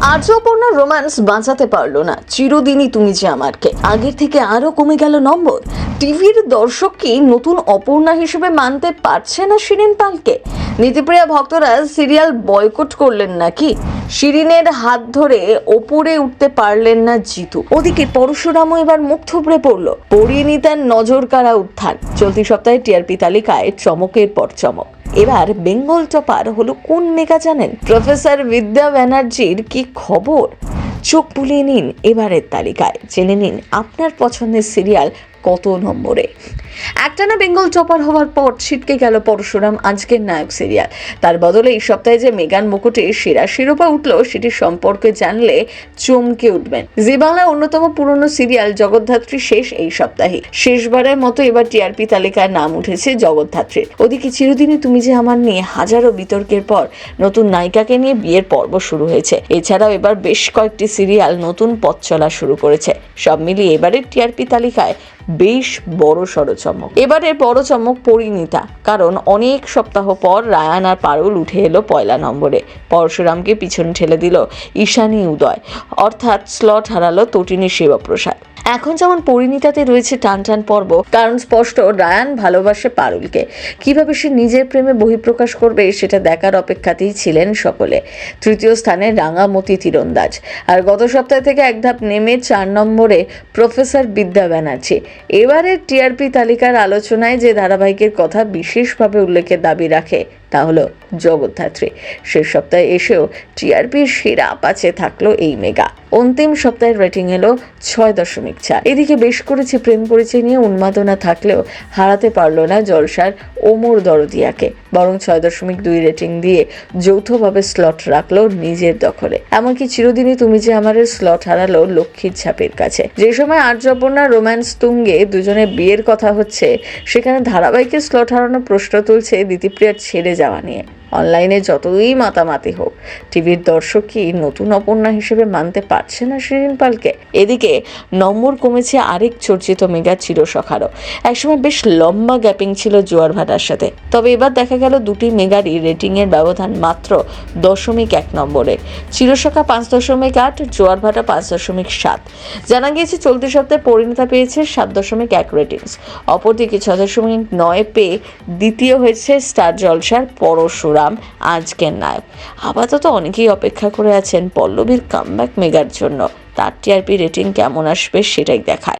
আর্যপর্ণা romance বাঁচাতে পারলো না চিরদিনই তুমি যে আমারকে। আগের থেকে আরো কমে গেল নম্বর। টিভির দর্শক কি নতুন অপর্ণা হিসেবে মানতে পারছে না শিরিন পালকে? নীতিপ্রিয়া ভক্তরা সিরিয়াল বয়কট করলেন নাকি? শিরিনের হাত ধরে ওপরে উঠতে পারলেন না জিতু। ওদিকে পরশুরামও এবার মুখ থুবড়ে পড়লো। পরিণীতার নজর কাড়া উত্থান। চলতি সপ্তাহে টিআরপি তালিকায় চমকের পর চমক। এবার বেঙ্গল টপার হলো কোন মেগা জানেন? প্রফেসর বিদ্যা ব্যানার্জির কি খবর? চোখ বুলিয়ে নিন এবারের তালিকায়, জেনে নিন আপনার পছন্দের সিরিয়াল কত নম্বরে। একটানা বেঙ্গল টপার হওয়ার পর ছিটকে গেল পরশুরাম আজকের নায়ক সিরিয়াল। তার বদলে এই সপ্তাহে যে মেগান মুকুটে সেরা শিরোপা উঠল সেটি সম্পর্কে জানলে চমকে উঠবেন। জি বাংলার অন্যতম পুরনো সিরিয়াল জগদ্ধাত্রী শেষ এই সপ্তাহে। শেষবারের মতো এবার টিআরপি তালিকায় নাম উঠেছে জগদ্ধাত্রীর। ওদিকে চিরদিনই তুমি যে আমার নিয়ে হাজারো বিতর্কের পর নতুন নায়িকাকে নিয়ে বিয়ের পর্ব শুরু হয়েছে। এছাড়াও এবার বেশ কয়েকটি সিরিয়াল নতুন পথ চলা শুরু করেছে। সব মিলিয়ে এবারের টিআরপি তালিকায় বেশ বড় সড় চমক। এবারের বড় চমক পরিণীতা, কারণ অনেক সপ্তাহ পর রায়ান আর পারুল উঠে এলো পয়লা নম্বরে। পরশুরামকে পিছনে ঠেলে দিল ঈশানী উদয়, অর্থাৎ স্লট হারালো তটিনী শিবপ্রসাদ। এখন যেমন পরিণীতাতে রয়েছে টান টান পর্ব, কারণ স্পষ্ট রায়ান ভালোবাসে পারুলকে। কিভাবে সে নিজের প্রেমে বহিঃপ্রকাশ করবে সেটা দেখার অপেক্ষাতেই ছিলেন সকলে। তৃতীয় স্থানে রাঙামতি তীরন্দাজ। আর গত সপ্তাহ থেকে এক ধাপ নেমে 4 নম্বরে প্রফেসর বিদ্যা ব্যানার্জি। এবারের টিআরপি তালিকার আলোচনায় যে ধারাবাহিকের কথা বিশেষভাবে উল্লেখের দাবি রাখে তা হলো জগদ্ধাত্রী। শেষ সপ্তাহে এসেও টিআরপির সেরা পাচে থাকলো এই মেগা। অন্তিম সপ্তাহের রেটিং এলো 6.4। এদিকে বেশ করেছে প্রেম পরিচয় নিয়ে উন্মাদনা থাকলেও হারাতে পারলো না জলসার ওমর দরদিয়াকে, বরং 6.2 রেটিং দিয়ে যৌথভাবে স্লট রাখলো নিজের দখলে। এমনকি চিরদিনই তুমি যে আমারের স্লট হারালো লক্ষ্মীর ছাপের কাছে। যে সময় আর্যপর্ণা রোম্যান্স তুঙ্গে দুজনের বিয়ের কথা হচ্ছে, সেখানে ধারাবাহিকের স্লট হারানোর প্রশ্ন তুলছে নীতিপ্রিয়ার ছেড়ে যাওয়া নিয়ে। অনলাইনে যতই মাতামাতি হোক, টিভির দর্শক কি নতুন অপর্ণা হিসেবে মানতে পারছে না শিরিন পালকে? এদিকে নম্বর কমেছে আরেক চর্চিত মেগা চিরসখারও। একসময় বেশ লম্বা গ্যাপিং ছিল জোয়ার ভাটার সাথে, তবে এবার দেখা গেল দুটি মেগারই রেটিং এর ব্যবধান মাত্র 0.1 নম্বরে। চিরসখা 5.8, জোয়ার ভাটা 5.7। জানা গিয়েছে চলতি সপ্তাহে পরিণীতা পেয়েছে 7.1 রেটিংস। অপরদিকে 6.9 পেয়ে দ্বিতীয় হয়েছে স্টার জলসার পরশুরাম আজকের নায়ক। আপাতত অনেকেই অপেক্ষা করে আছেন পল্লবীর কামব্যাক মেগার জন্য। তার টিআরপি রেটিং কেমন আসবে সেটাই দেখায়।